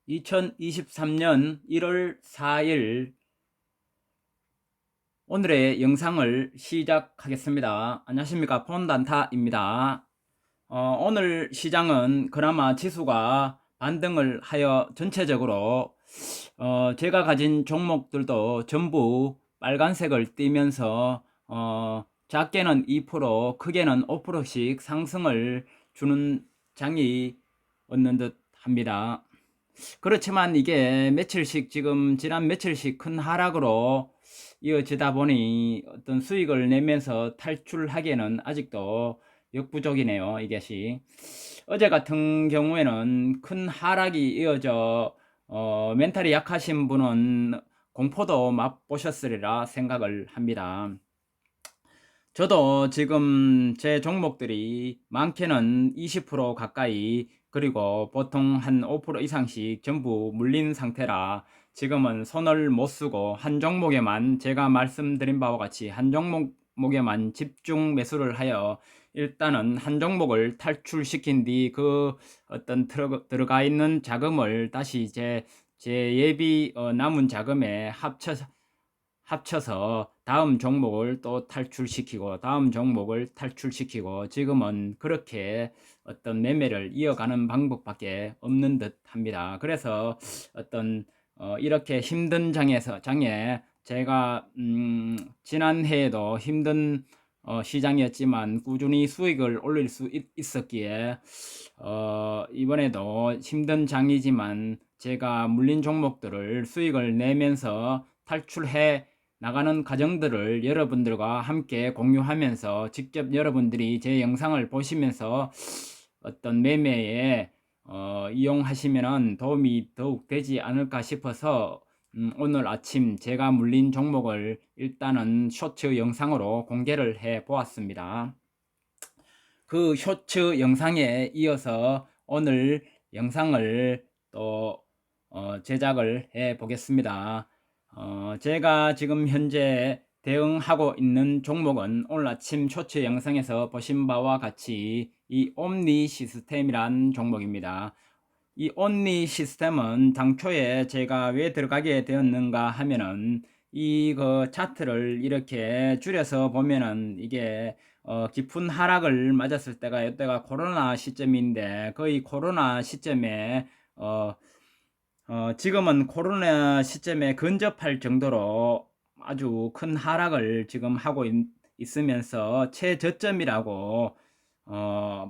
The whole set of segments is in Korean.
2023년 1월 4일 오늘의 영상을 시작하겠습니다. 안녕하십니까, 폰단타입니다. 오늘 시장은 그나마 지수가 반등을 하여 전체적으로 제가 가진 종목들도 전부 빨간색을 띠면서 작게는 2%, 크게는 5%씩 상승을 주는 장이 얻는 듯 합니다. 그렇지만 이게 며칠씩 지금 지난 며칠씩 큰 하락으로 이어지다 보니 어떤 수익을 내면서 탈출하기에는 아직도 역부족이네요. 이것이 어제 같은 경우에는 큰 하락이 이어져 멘탈이 약하신 분은 공포도 맛보셨으리라 생각을 합니다. 저도 지금 제 종목들이 많게는 20% 가까이, 그리고 보통 한 5% 이상씩 전부 물린 상태라 지금은 손을 못 쓰고 한 종목에만, 제가 말씀드린 바와 같이 한 종목에만 집중 매수를 하여 일단은 한 종목을 탈출시킨 뒤 그 어떤 들어가 있는 자금을 다시 제 예비 남은 자금에 합쳐서 다음 종목을 또 탈출시키고 다음 종목을 탈출시키고, 지금은 그렇게 어떤 매매를 이어가는 방법밖에 없는 듯 합니다. 그래서 어떤 이렇게 힘든 장에 제가 지난해에도 힘든 시장이었지만 꾸준히 수익을 올릴 수 있었기에 이번에도 힘든 장이지만 제가 물린 종목들을 수익을 내면서 탈출해 나가는 과정들을 여러분들과 함께 공유하면서, 직접 여러분들이 제 영상을 보시면서 어떤 매매에 이용하시면 도움이 더욱 되지 않을까 싶어서 오늘 아침 제가 물린 종목을 일단은 쇼츠 영상으로 공개를 해 보았습니다. 그 쇼츠 영상에 이어서 오늘 영상을 또 제작을 해 보겠습니다. 제가 지금 현재 대응하고 있는 종목은 오늘 아침 쇼츠 영상에서 보신 바와 같이 이 옴니 시스템이란 종목입니다. 이 옴니 시스템은 당초에 제가 왜 들어가게 되었는가 하면은 이 차트를 이렇게 줄여서 보면은 이게 깊은 하락을 맞았을 때가 이때가 코로나 시점인데, 거의 코로나 시점에 지금은 코로나 시점에 근접할 정도로 아주 큰 하락을 지금 하고 있으면서 최저점이라고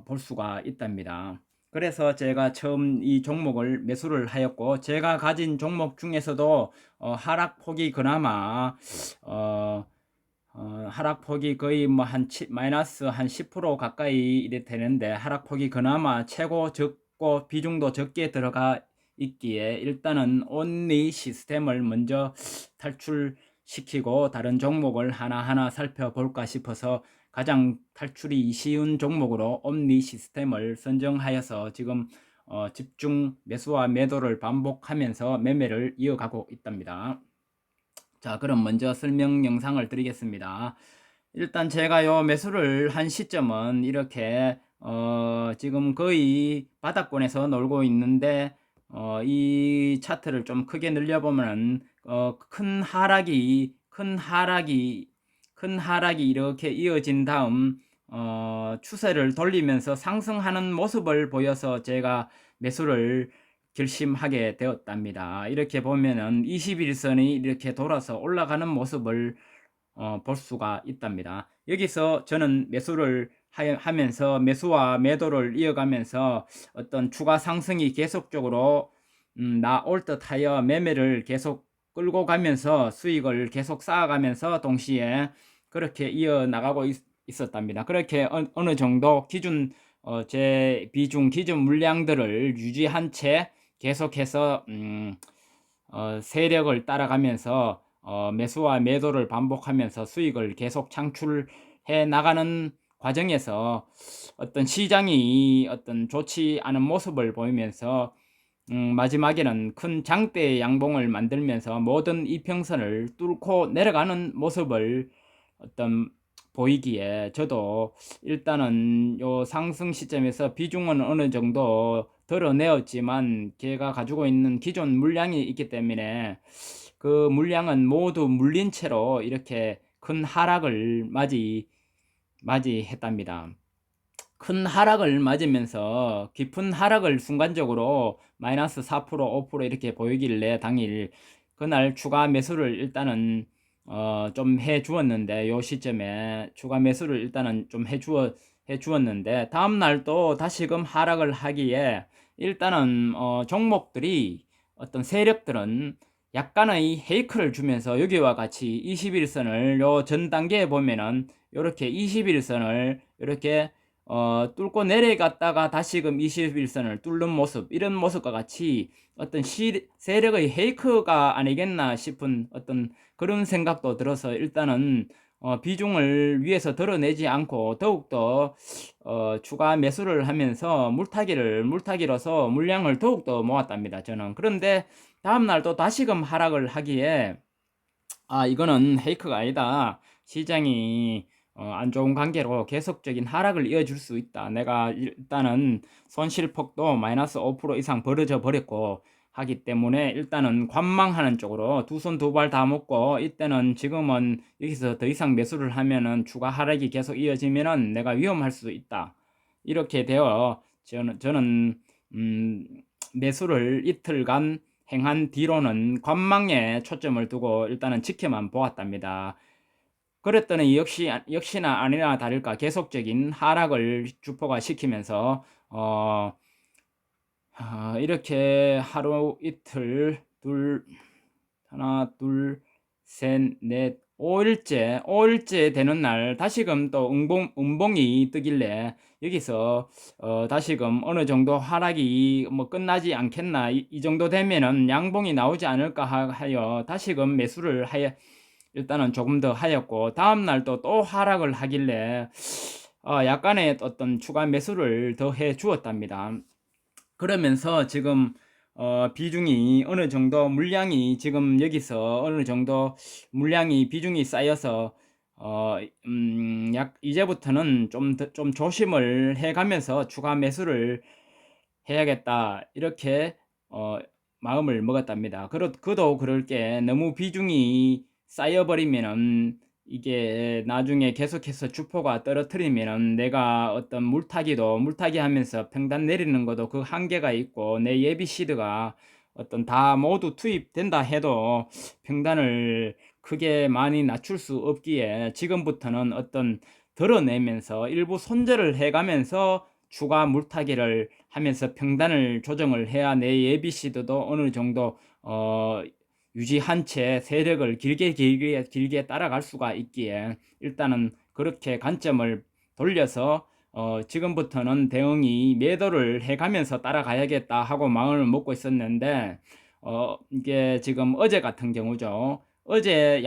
볼 수가 있답니다. 그래서 제가 처음 이 종목을 매수를 하였고, 제가 가진 종목 중에서도 하락폭이 그나마 하락폭이 거의 뭐 마이너스 한 10% 가까이 이래 되는데, 하락폭이 그나마 최고 적고 비중도 적게 들어가 있기에 일단은 온리 시스템을 먼저 탈출시키고 다른 종목을 하나하나 살펴볼까 싶어서 가장 탈출이 쉬운 종목으로 옴니 시스템을 선정하여서 지금 집중 매수와 매도를 반복하면서 매매를 이어가고 있답니다. 자, 그럼 먼저 설명 영상을 드리겠습니다. 일단 제가 요 매수를 한 시점은 이렇게 지금 거의 바닥권에서 놀고 있는데, 이 차트를 좀 크게 늘려보면 큰 하락이 이렇게 이어진 다음 추세를 돌리면서 상승하는 모습을 보여서 제가 매수를 결심하게 되었답니다. 이렇게 보면은 21선이 이렇게 돌아서 올라가는 모습을 볼 수가 있답니다. 여기서 저는 매수를 하면서 매수와 매도를 이어가면서 어떤 추가 상승이 계속적으로 나올 듯하여 매매를 계속 끌고 가면서 수익을 계속 쌓아가면서 동시에 그렇게 이어나가고 있었답니다. 그렇게 어느 정도 기준 제 비중 기준 물량들을 유지한 채 계속해서 세력을 따라가면서 매수와 매도를 반복하면서 수익을 계속 창출해 나가는 과정에서 어떤 시장이 어떤 좋지 않은 모습을 보이면서 마지막에는 큰 장대 양봉을 만들면서 모든 이평선을 뚫고 내려가는 모습을 어떤 보이기에, 저도 일단은 요 상승 시점에서 비중은 어느 정도 덜어내었지만 걔가 가지고 있는 기존 물량이 있기 때문에 그 물량은 모두 물린 채로 이렇게 큰 하락을 맞이했답니다. 큰 하락을 맞으면서 깊은 하락을 순간적으로 마이너스 4%, 5% 이렇게 보이길래 당일 그날 추가 매수를 일단은 좀 해 주었는데, 요 시점에 추가 매수를 일단은 좀 해 주었는데, 다음날 또 다시금 하락을 하기에 일단은 종목들이, 어떤 세력들은 약간의 헤이크를 주면서 여기와 같이 21선을 요 전 단계에 보면은 요렇게 21선을 이렇게 뚫고 내려갔다가 다시금 21선을 뚫는 모습, 이런 모습과 같이 어떤 세력의 헤이크가 아니겠나 싶은 어떤 그런 생각도 들어서 일단은 비중을 위에서 드러내지 않고 더욱더 추가 매수를 하면서 물타기로서 물량을 더욱더 모았답니다, 저는. 그런데 다음날 또 다시금 하락을 하기에, 이거는 헤이크가 아니다, 시장이 안 좋은 관계로 계속적인 하락을 이어줄 수 있다, 내가 일단은 손실폭도 마이너스 5% 이상 벌어져 버렸고 하기 때문에 일단은 관망하는 쪽으로 두 손 두 발 다 먹고, 이때는 지금은 여기서 더 이상 매수를 하면은 추가 하락이 계속 이어지면은 내가 위험할 수 있다, 이렇게 되어 저는 매수를 이틀간 행한 뒤로는 관망에 초점을 두고 일단은 지켜만 보았답니다. 그랬더니 역시나 아니나 다를까 계속적인 하락을 주포가 시키면서 이렇게 하루 이틀 하나 둘 셋 넷 5일째 되는 날 다시금 또 음봉이 뜨길래, 여기서 다시금 어느 정도 하락이 뭐 끝나지 않겠나, 이 정도 되면은 양봉이 나오지 않을까 하여 다시금 매수를 일단은 조금 더 하였고, 다음날 또 하락을 하길래 약간의 어떤 추가 매수를 더 해 주었답니다. 그러면서 지금 비중이 어느 정도, 물량이 지금 여기서 어느 정도 비중이 쌓여서 이제부터는 좀 조심을 해가면서 추가 매수를 해야겠다, 이렇게 마음을 먹었답니다. 그도 그럴 게, 너무 비중이 쌓여버리면은 이게 나중에 계속해서 주포가 떨어뜨리면은 내가 어떤 물타기 하면서 평단 내리는 것도 그 한계가 있고, 내 예비 시드가 어떤 다 모두 투입된다 해도 평단을 크게 많이 낮출 수 없기에, 지금부터는 어떤 덜어내면서 일부 손절을 해가면서 추가 물타기를 하면서 평단을 조정을 해야 내 예비 시드도 어느 정도 유지한 채 세력을 길게 따라갈 수가 있기에, 일단은 그렇게 관점을 돌려서 지금부터는 대응이 매도를 해가면서 따라가야겠다 하고 마음을 먹고 있었는데, 이게 지금 어제 같은 경우죠. 어제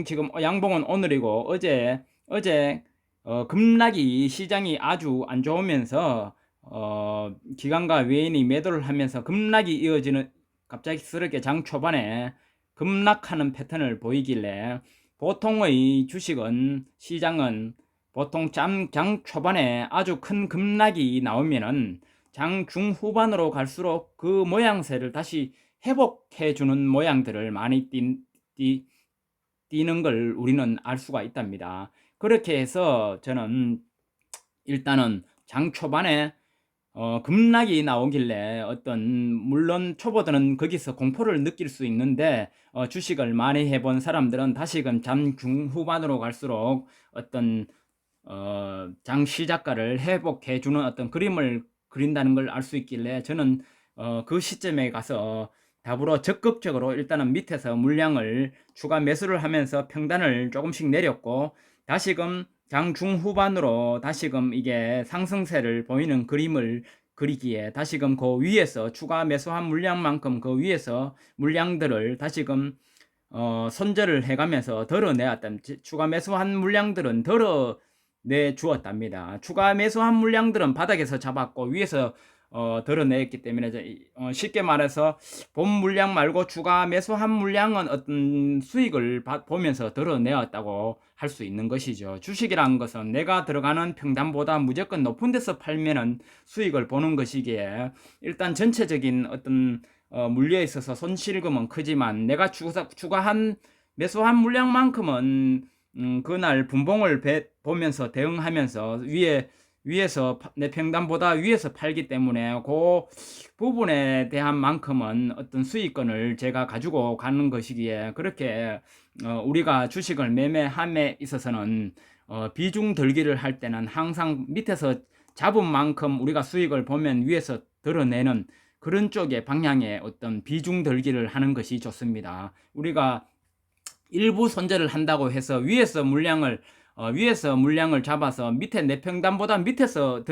지금 양봉은 오늘이고, 어제 급락이, 시장이 아주 안 좋으면서 기관과 외인이 매도를 하면서 급락이 이어지는, 갑작스럽게 장 초반에 급락하는 패턴을 보이길래, 보통의 시장은 보통 장 초반에 아주 큰 급락이 나오면은 장 중후반으로 갈수록 그 모양새를 다시 회복해 주는 모양들을 많이 띄는 걸 우리는 알 수가 있답니다. 그렇게 해서 저는 일단은 장 초반에 급락이 나오길래, 물론 초보들은 거기서 공포를 느낄 수 있는데, 주식을 많이 해본 사람들은 다시금 장 중후반으로 갈수록 장 시작가를 회복해 주는 어떤 그림을 그린다는 걸 알 수 있길래, 저는 그 시점에 가서 더불어 적극적으로 일단은 밑에서 물량을 추가 매수를 하면서 평단을 조금씩 내렸고, 다시금 장 중후반으로 다시금 이게 상승세를 보이는 그림을 그리기에, 다시금 그 위에서 추가 매수한 물량만큼 그 위에서 물량들을 다시금 손절을 해가면서 추가 매수한 물량들은 덜어내 주었답니다. 추가 매수한 물량들은 바닥에서 잡았고, 위에서 드러냈기 때문에 쉽게 말해서 본 물량 말고 추가 매수한 물량은 어떤 수익을 보면서 드러내었다고 할 수 있는 것이죠. 주식이라는 것은 내가 들어가는 평단보다 무조건 높은 데서 팔면은 수익을 보는 것이기에 일단 전체적인 어떤 물려에 있어서 손실금은 크지만 내가 추가한 매수한 물량만큼은 그날 분봉을 보면서 대응하면서 위에서 내 평단보다 위에서 팔기 때문에 그 부분에 대한 만큼은 어떤 수익권을 제가 가지고 가는 것이기에 그렇게 우리가 주식을 매매함에 있어서는 비중 들기를 할 때는 항상 밑에서 잡은 만큼 우리가 수익을 보면 위에서 드러내는 그런 쪽의 방향의 어떤 비중 들기를 하는 것이 좋습니다. 우리가 일부 손절을 한다고 해서 위에서 물량을 잡아서 밑에 내 평단보다 밑에서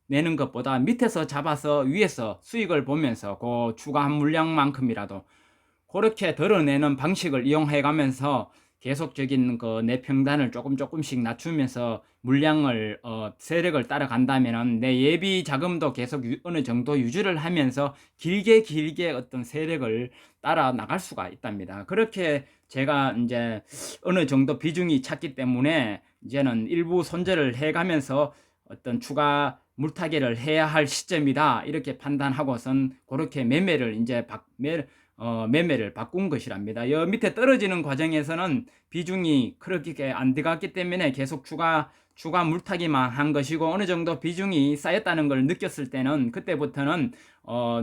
내는 것보다 밑에서 잡아서 위에서 수익을 보면서 그 추가한 물량만큼이라도 그렇게 드러내는 방식을 이용해 가면서 계속적인 그 내 평단을 조금씩 낮추면서 물량을 세력을 따라간다면은 내 예비 자금도 계속 어느 정도 유지를 하면서 길게 어떤 세력을 따라 나갈 수가 있답니다. 그렇게 제가 이제 어느 정도 비중이 찼기 때문에 이제는 일부 손절을 해가면서 어떤 추가 물타기를 해야 할 시점이다 이렇게 판단하고선 그렇게 매매를 이제 매매를 바꾼 것이랍니다. 여 밑에 떨어지는 과정에서는 비중이 그렇게 안 들어갔기 때문에 계속 추가 물타기만 한 것이고 어느 정도 비중이 쌓였다는 걸 느꼈을 때는 그때부터는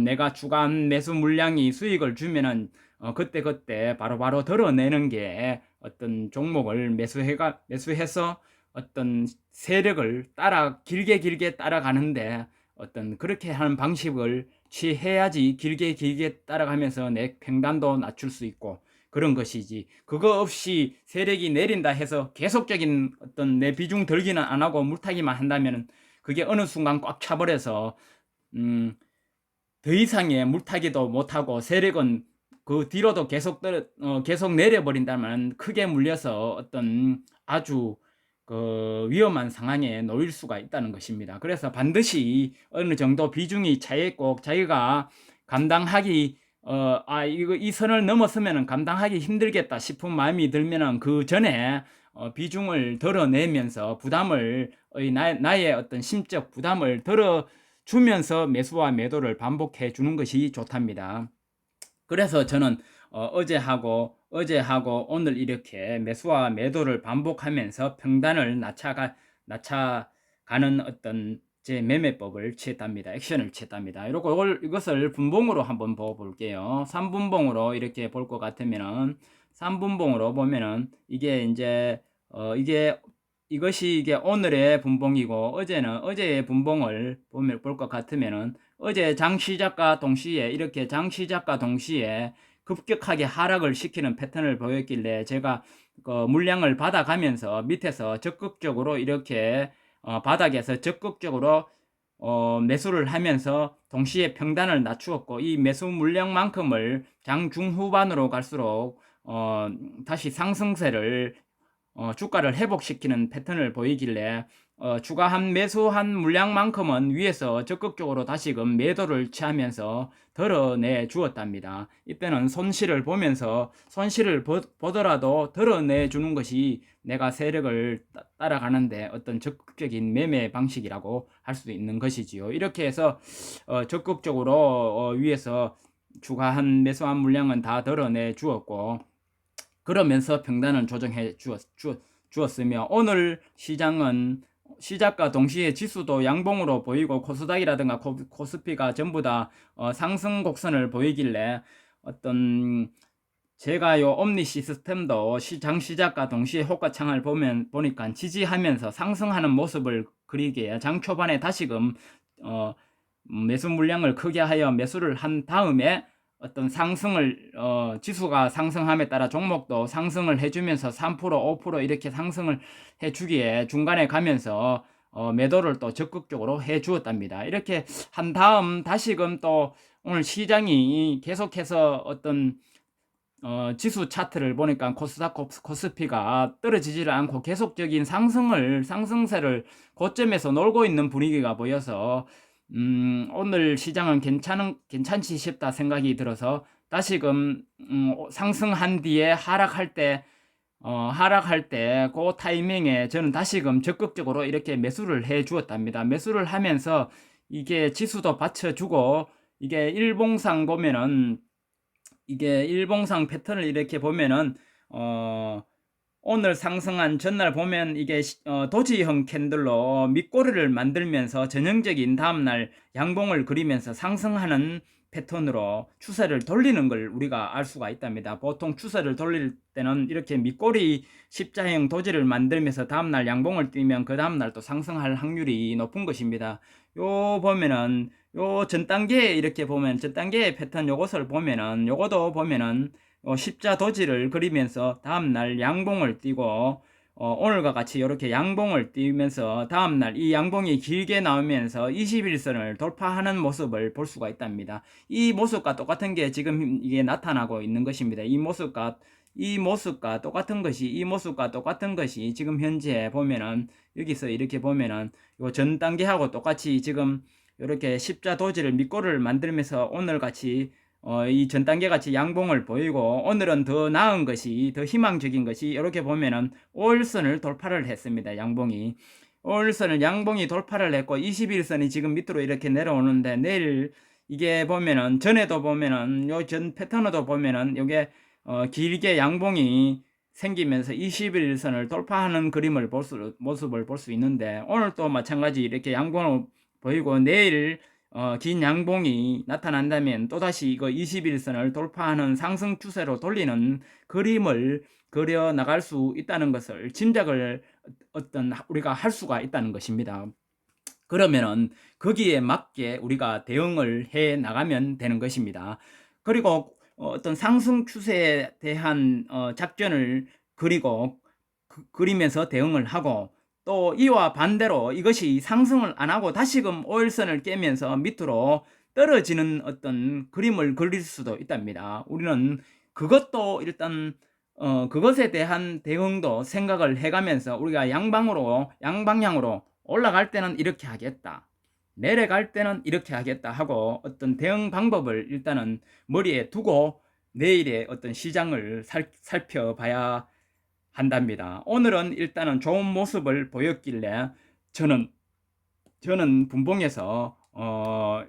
내가 추가한 매수 물량이 수익을 주면은 그때 바로 드러내는 게 어떤 종목을 매수해서 어떤 세력을 길게 따라가는데 어떤 그렇게 하는 방식을 취해야지 길게 따라가면서 내 평단도 낮출 수 있고 그런 것이지 그거 없이 세력이 내린다 해서 계속적인 어떤 내 비중 들기는 안 하고 물타기만 한다면 그게 어느 순간 꽉 차버려서 더 이상의 물타기도 못하고 세력은 그 뒤로도 계속 내려버린다면 크게 물려서 어떤 아주 그 위험한 상황에 놓일 수가 있다는 것입니다. 그래서 반드시 어느 정도 비중이 차있고 자기가 감당하기 이 선을 넘었으면 감당하기 힘들겠다 싶은 마음이 들면은 그 전에 비중을 덜어내면서 나의 어떤 심적 부담을 덜어주면서 매수와 매도를 반복해 주는 것이 좋답니다. 그래서 저는 어제하고 오늘 이렇게 매수와 매도를 반복하면서 평단을 낮춰가는 어떤 제 매매법을 취했답니다. 액션을 취했답니다. 이것을 분봉으로 한번 볼게요. 3분봉으로 이렇게 볼 것 같으면은 3분봉으로 보면은 이게 이제 이게 오늘의 분봉이고 어제의 분봉을 볼 것 같으면은 어제 장 시작과 동시에 급격하게 하락을 시키는 패턴을 보였길래 제가 물량을 받아가면서 밑에서 적극적으로 이렇게 바닥에서 적극적으로 매수를 하면서 동시에 평단을 낮추었고 이 매수 물량만큼을 장 중후반으로 갈수록 다시 상승세를 주가를 회복시키는 패턴을 보이길래 추가한 매수한 물량만큼은 위에서 적극적으로 다시금 매도를 취하면서 덜어내 주었답니다. 이때는 손실을 보더라도 덜어내 주는 것이 내가 세력을 따라가는데 어떤 적극적인 매매 방식이라고 할 수 있는 것이지요. 이렇게 해서 적극적으로 위에서 추가한 매수한 물량은 다 덜어내 주었고 그러면서 평단을 조정해 주었으며 오늘 시장은 시작과 동시에 지수도 양봉으로 보이고 코스닥이라든가 코스피가 전부 다 상승 곡선을 보이길래 어떤 제가 요 옴니 시스템도 장 시작과 동시에 호가창을 보니까 지지하면서 상승하는 모습을 그리기에 장 초반에 다시금 매수 물량을 크게 하여 매수를 한 다음에 어떤 지수가 상승함에 따라 종목도 상승을 해주면서 3%, 5% 이렇게 상승을 해주기에 중간에 가면서 매도를 또 적극적으로 해주었답니다. 이렇게 한 다음 다시금 또 오늘 시장이 계속해서 어떤 지수 차트를 보니까 코스닥 코스피가 떨어지지를 않고 계속적인 상승세를 고점에서 놀고 있는 분위기가 보여서 오늘 시장은 괜찮지 싶다 생각이 들어서 다시금 상승한 뒤에 하락할 때 그 타이밍에 저는 다시금 적극적으로 이렇게 매수를 해 주었답니다. 매수를 하면서 이게 지수도 받쳐주고 이게 일봉상 패턴을 이렇게 보면은 오늘 상승한 전날 보면 이게 도지형 캔들로 밑꼬리를 만들면서 전형적인 다음날 양봉을 그리면서 상승하는 패턴으로 추세를 돌리는 걸 우리가 알 수가 있답니다. 보통 추세를 돌릴 때는 이렇게 밑꼬리 십자형 도지를 만들면서 다음날 양봉을 띄면 그 다음날 또 상승할 확률이 높은 것입니다. 요 보면은 요 전단계에 이렇게 보면 전단계의 패턴 요것을 보면은 요것도 보면은 십자 도지를 그리면서 다음날 양봉을 띄고 오늘과 같이 이렇게 양봉을 띄면서 다음날 이 양봉이 길게 나오면서 21선을 돌파하는 모습을 볼 수가 있답니다. 이 모습과 똑같은 게 지금 이게 나타나고 있는 것입니다. 이 모습과 똑같은 것이 지금 현재 보면은 여기서 이렇게 보면은 요 전 단계하고 똑같이 지금 이렇게 십자 도지를 밑꼬리를 만들면서 오늘 같이 이 전 단계 같이 양봉을 보이고 오늘은 더 나은 것이 더 희망적인 것이 이렇게 보면은 5일선을 돌파를 했습니다. 양봉이 돌파를 했고 21선이 지금 밑으로 이렇게 내려오는데 내일 이게 보면은 전에도 보면은 요 전 패턴에도 보면은 요게 길게 양봉이 생기면서 21선을 돌파하는 모습을 볼 수 있는데 오늘 또 마찬가지 이렇게 양봉을 보이고 내일 긴 양봉이 나타난다면 또다시 이거 21선을 돌파하는 상승 추세로 돌리는 그림을 그려 나갈 수 있다는 것을 짐작을 우리가 할 수가 있다는 것입니다. 그러면은 거기에 맞게 우리가 대응을 해 나가면 되는 것입니다. 그리고 어떤 상승 추세에 대한 작전을 그리면서 대응을 하고 또 이와 반대로 이것이 상승을 안 하고 다시금 5일선을 깨면서 밑으로 떨어지는 어떤 그림을 그릴 수도 있답니다. 우리는 그것도 일단 그것에 대한 대응도 생각을 해가면서 우리가 양방향으로 올라갈 때는 이렇게 하겠다, 내려갈 때는 이렇게 하겠다 하고 어떤 대응 방법을 일단은 머리에 두고 내일의 어떤 시장을 살펴봐야 한답니다. 오늘은 일단은 좋은 모습을 보였길래 저는 분봉에서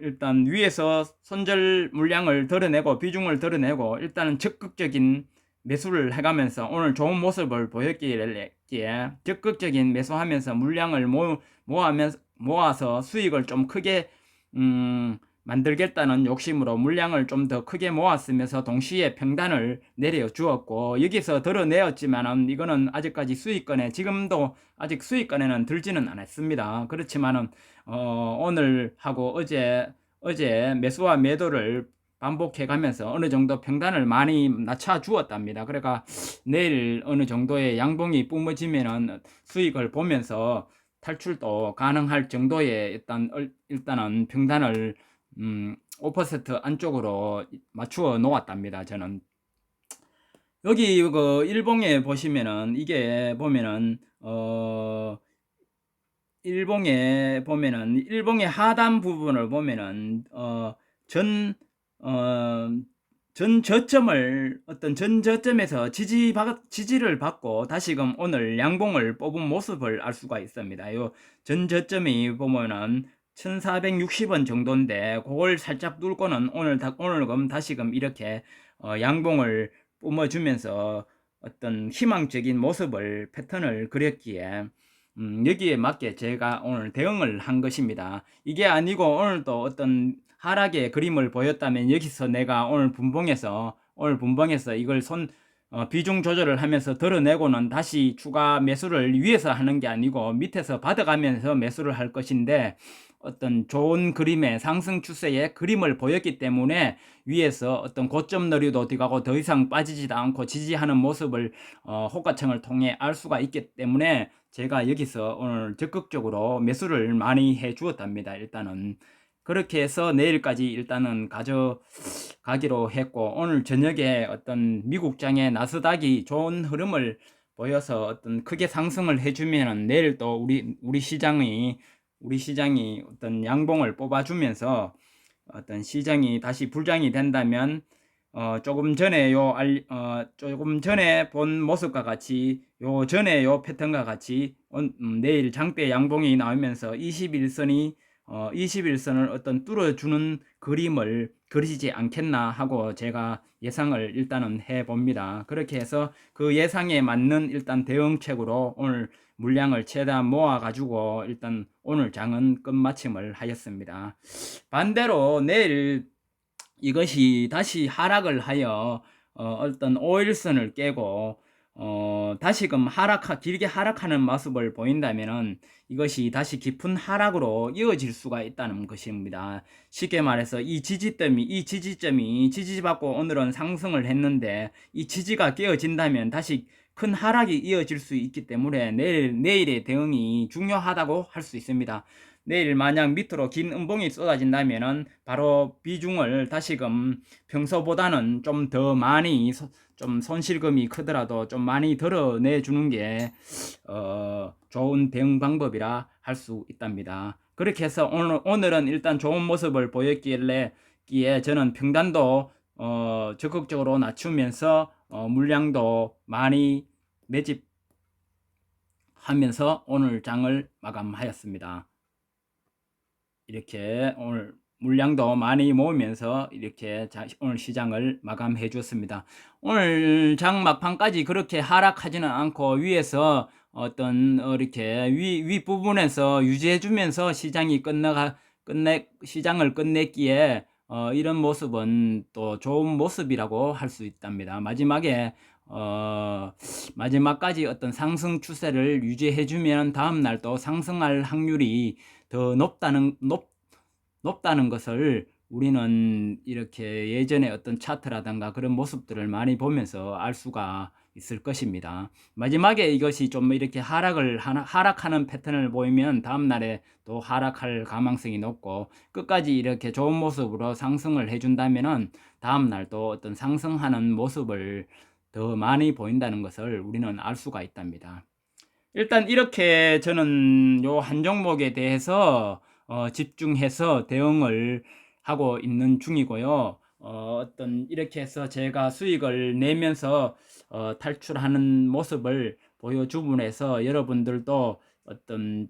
일단 위에서 손절 물량을 드러내고 비중을 드러내고 일단은 적극적인 매수를 해가면서 오늘 좋은 모습을 보였기에 적극적인 매수하면서 물량을 모아서 수익을 좀 크게 만들겠다는 욕심으로 물량을 좀 더 크게 모았으면서 동시에 평단을 내려 주었고 여기서 드러내었지만은 이거는 아직까지 지금도 아직 수익권에는 들지는 않았습니다. 그렇지만은 오늘 하고 어제 매수와 매도를 반복해 가면서 어느 정도 평단을 많이 낮춰 주었답니다. 그러니까 내일 어느 정도의 양봉이 뿜어지면은 수익을 보면서 탈출도 가능할 정도의 일단은 평단을 5% 안쪽으로 맞추어 놓았답니다. 저는 여기 그 일봉에 보시면은 이게 보면은 일봉의 하단 부분을 보면은 전 저점에서 지지를 받고 다시금 오늘 양봉을 뽑은 모습을 알 수가 있습니다. 요 전 저점이 보면은 1460원 정도인데 그걸 살짝 뚫고는 오늘금 다시금 이렇게 양봉을 뿜어주면서 어떤 희망적인 패턴을 그렸기에 여기에 맞게 제가 오늘 대응을 한 것입니다. 이게 아니고 오늘도 어떤 하락의 그림을 보였다면 여기서 내가 오늘 분봉에서 이걸 비중 조절을 하면서 드러내고는 다시 추가 매수를 위에서 하는 게 아니고 밑에서 받아가면서 매수를 할 것인데 어떤 좋은 그림의 상승 추세의 그림을 보였기 때문에 위에서 어떤 고점 너리도 뒤가고 더 이상 빠지지도 않고 지지하는 모습을 호가청을 통해 알 수가 있기 때문에 제가 여기서 오늘 적극적으로 매수를 많이 해 주었답니다. 일단은 그렇게 해서 내일까지 일단은 가져가기로 했고 오늘 저녁에 어떤 미국장의 나스닥이 좋은 흐름을 보여서 어떤 크게 상승을 해주면은 내일 또 우리 시장이 우리 시장이 어떤 양봉을 뽑아주면서 어떤 시장이 다시 불장이 된다면 조금 전에 조금 전에 본 모습과 같이 요 전에 요 패턴과 같이 내일 장대 양봉이 나오면서 21선을 어떤 뚫어주는 그림을 그리지 않겠나 하고 제가 예상을 일단은 해 봅니다. 그렇게 해서 그 예상에 맞는 일단 대응책으로 오늘 물량을 최대한 모아 가지고 일단 오늘 장은 끝마침을 하였습니다. 반대로 내일 이것이 다시 하락을 하여 어떤 5일선을 깨고 다시금 길게 하락하는 모습을 보인다면은 이것이 다시 깊은 하락으로 이어질 수가 있다는 것입니다. 쉽게 말해서 이 지지점이 지지받고 오늘은 상승을 했는데 이 지지가 깨어진다면 다시 큰 하락이 이어질 수 있기 때문에 내일의 대응이 중요하다고 할 수 있습니다. 내일 만약 밑으로 긴 음봉이 쏟아진다면은 바로 비중을 다시금 평소보다는 좀 더 많이 좀 손실금이 크더라도 좀 많이 덜어내 주는 게 좋은 대응 방법이라 할 수 있답니다. 그렇게 해서 오늘은 일단 좋은 모습을 보였길래 저는 평단도 적극적으로 낮추면서 물량도 많이 매집하면서 오늘 장을 마감하였습니다. 이렇게 오늘 물량도 많이 모으면서 이렇게 오늘 시장을 마감해 줬습니다. 오늘 장 막판까지 그렇게 하락하지는 않고 위에서 어떤 이렇게 위 부분에서 유지해 주면서 시장을 끝냈기에 이런 모습은 또 좋은 모습이라고 할 수 있답니다. 마지막까지 어떤 상승 추세를 유지해 주면 다음 날 또 상승할 확률이 더 높다는 것을 우리는 이렇게 예전에 어떤 차트라든가 그런 모습들을 많이 보면서 알 수가 있을 것입니다. 마지막에 이것이 좀 이렇게 하락하는 패턴을 보이면 다음 날에 또 하락할 가망성이 높고 끝까지 이렇게 좋은 모습으로 상승을 해준다면은 다음 날 또 어떤 상승하는 모습을 더 많이 보인다는 것을 우리는 알 수가 있답니다. 일단 이렇게 저는 요 한 종목에 대해서 집중해서 대응을 하고 있는 중이고요. 어떤 이렇게 해서 제가 수익을 내면서 탈출하는 모습을 보여줌으로써 여러분들도 어떤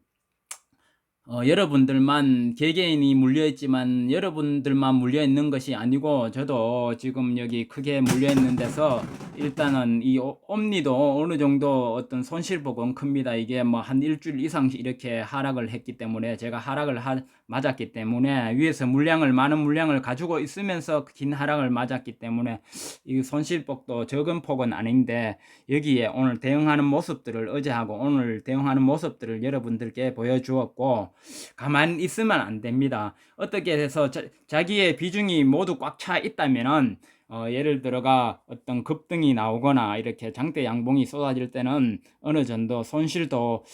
여러분들만 개개인이 물려있지만 여러분들만 물려있는 것이 아니고 저도 지금 여기 크게 물려있는 데서 일단은 이 옴니도 어느 정도 어떤 손실폭은 큽니다. 이게 뭐 한 일주일 이상 이렇게 하락을 했기 때문에 제가 맞았기 때문에 위에서 많은 물량을 가지고 있으면서 긴 하락을 맞았기 때문에 이 손실폭도 적은 폭은 아닌데 여기에 오늘 대응하는 모습들을 어제하고 오늘 대응하는 모습들을 여러분들께 보여주었고 가만히 있으면 안 됩니다. 어떻게 해서 자기의 비중이 모두 꽉 차 있다면은 예를 들어가 어떤 급등이 나오거나 이렇게 장대 양봉이 쏟아질 때는 어느 정도 손실도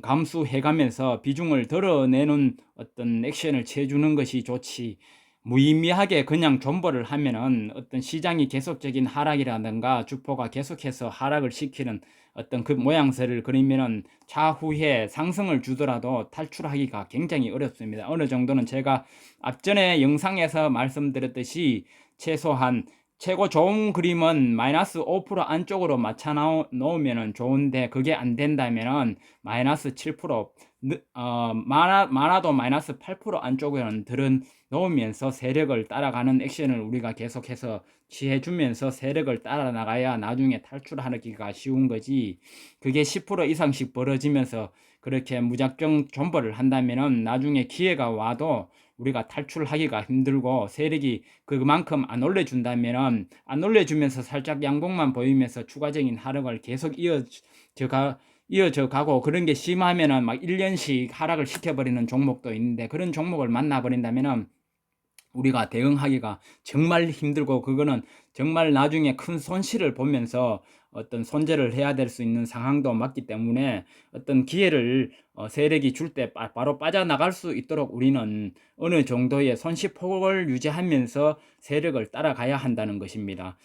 감수해 가면서 비중을 덜어내는 어떤 액션을 취해주는 것이 좋지, 무의미하게 그냥 존버를 하면은 어떤 시장이 계속적인 하락이라든가 주포가 계속해서 하락을 시키는 어떤 그 모양새를 그리면은 차후에 상승을 주더라도 탈출하기가 굉장히 어렵습니다. 어느 정도는 제가 앞전에 영상에서 말씀드렸듯이 최소한 최고 좋은 그림은 마이너스 5% 안쪽으로 맞춰 놓으면 좋은데 그게 안 된다면은 마이너스 7% 많아도 마이너스 8% 안쪽에는 들은 놓으면서 세력을 따라가는 액션을 우리가 계속해서 취해주면서 세력을 따라 나가야 나중에 탈출하기가 쉬운 거지. 그게 10% 이상씩 벌어지면서 그렇게 무작정 존버를 한다면은 나중에 기회가 와도 우리가 탈출하기가 힘들고 세력이 그만큼 안 올려준다면은 안 올려주면서 살짝 양봉만 보이면서 추가적인 하락을 계속 이어져 가고 그런 게 심하면은 막 1년씩 하락을 시켜버리는 종목도 있는데 그런 종목을 만나버린다면은 우리가 대응하기가 정말 힘들고 그거는 정말 나중에 큰 손실을 보면서 어떤 손절을 해야 될 수 있는 상황도 맞기 때문에 어떤 기회를 세력이 줄 때 바로 빠져나갈 수 있도록 우리는 어느 정도의 손실폭을 유지하면서 세력을 따라가야 한다는 것입니다.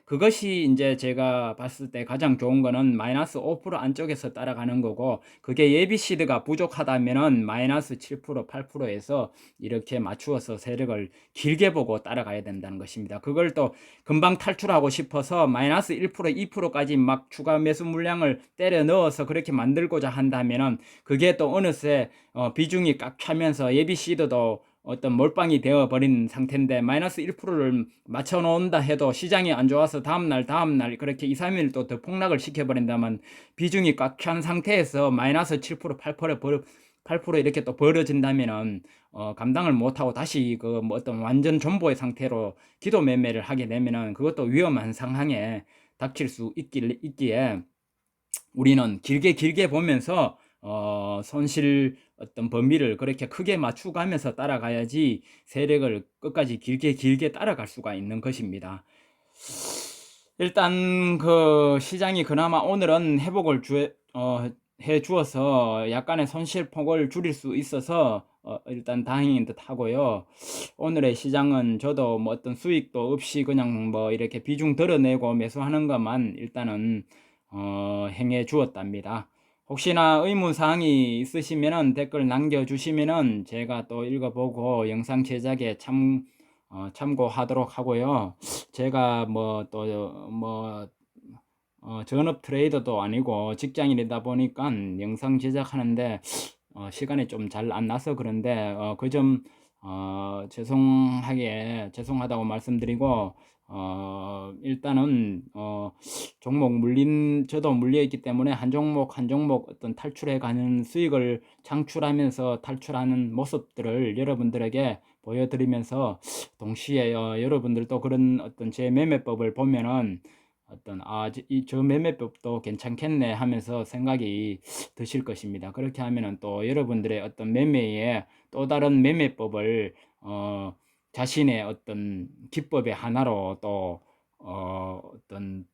그것이 이제 제가 봤을 때 가장 좋은 거는 마이너스 5% 안쪽에서 따라가는 거고, 그게 예비 시드가 부족하다면은 마이너스 7%, 8%에서 이렇게 맞추어서 세력을 길게 보고 따라가야 된다는 것입니다. 그걸 또 금방 탈출하고 싶어서 마이너스 1%, 2%까지 막 추가 매수 물량을 때려 넣어서 그렇게 만들고자 한다면은 그게 또 어느새 비중이 꽉 차면서 예비 시드도 어떤 몰빵이 되어버린 상태인데, 마이너스 1%를 맞춰놓는다 해도 시장이 안 좋아서 다음날 그렇게 2, 3일 또 더 폭락을 시켜버린다면 비중이 꽉 찬 상태에서 마이너스 7%, 8% 이렇게 또 벌어진다면은 감당을 못하고 다시 뭐 어떤 완전 존버의 상태로 기도 매매를 하게 되면은 그것도 위험한 상황에 닥칠 수 있기에 우리는 길게 보면서 손실 어떤 범위를 그렇게 크게 맞추가면서 따라가야지 세력을 끝까지 길게 따라갈 수가 있는 것입니다. 일단 그 시장이 그나마 오늘은 회복을 해 주어서 약간의 손실폭을 줄일 수 있어서 일단 다행인 듯 하고요. 오늘의 시장은 저도 뭐 어떤 수익도 없이 그냥 뭐 이렇게 비중 덜어내고 매수하는 것만 일단은 행해 주었답니다. 혹시나 의문사항이 있으시면은 댓글 남겨주시면은 제가 또 읽어보고 영상 제작에 참고하도록 하고요. 제가 뭐 또 전업 트레이더도 아니고 직장인이다 보니까 영상 제작하는데 시간이 좀 잘 안 나서 그런데 그 점 죄송하다고 말씀드리고, 일단은 저도 물려 있기 때문에 한 종목 어떤 탈출해 가는 수익을 창출하면서 탈출하는 모습들을 여러분들에게 보여드리면서, 동시에 여러분들도 그런 어떤 제 매매법을 보면은 어떤 저 매매법도 괜찮겠네 하면서 생각이 드실 것입니다. 그렇게 하면은 또 여러분들의 어떤 매매에 또 다른 매매법을 자신의 어떤 기법의 하나로 또 어떤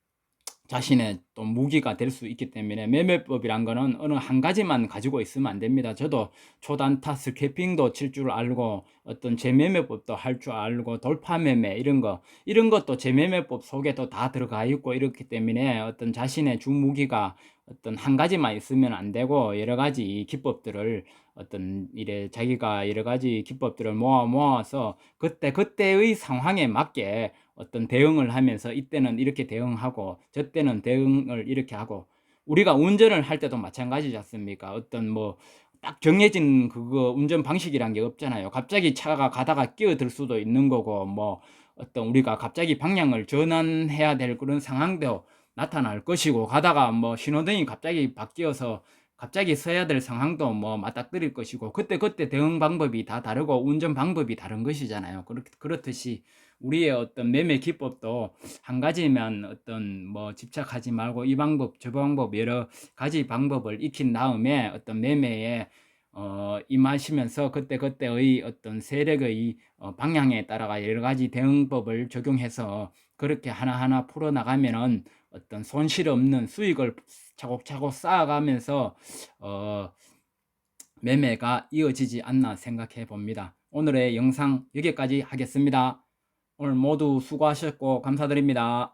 자신의 또 무기가 될 수 있기 때문에, 매매법이란 거는 어느 한 가지만 가지고 있으면 안 됩니다. 저도 초단타 스캐핑도 칠 줄 알고 어떤 재매매법도 할 줄 알고 돌파매매 이런 것도 재매매법 속에도 다 들어가 있고, 이렇기 때문에 어떤 자신의 주 무기가 어떤 한 가지만 있으면 안 되고 여러 가지 기법들을 어떤 자기가 여러 가지 기법들을 모아서 그때의 상황에 맞게 어떤 대응을 하면서, 이때는 이렇게 대응하고 저때는 대응을 이렇게 하고, 우리가 운전을 할 때도 마찬가지지 않습니까? 어떤 뭐 딱 정해진 그거 운전 방식이란 게 없잖아요. 갑자기 차가 가다가 끼어들 수도 있는 거고, 뭐 어떤 우리가 갑자기 방향을 전환해야 될 그런 상황도 나타날 것이고, 가다가 뭐 신호등이 갑자기 바뀌어서 갑자기 서야 될 상황도 뭐 맞닥뜨릴 것이고, 그때 대응 방법이 다 다르고 운전 방법이 다른 것이잖아요. 그렇듯이 우리의 어떤 매매 기법도 한 가지면 어떤 뭐 집착하지 말고 이 방법 저 방법 여러 가지 방법을 익힌 다음에 어떤 매매에 임하시면서 그때의 어떤 세력의 방향에 따라가 여러 가지 대응법을 적용해서 그렇게 하나하나 풀어나가면은 어떤 손실 없는 수익을 차곡차곡 쌓아가면서 매매가 이어지지 않나 생각해 봅니다. 오늘의 영상 여기까지 하겠습니다. 오늘 모두 수고하셨고 감사드립니다.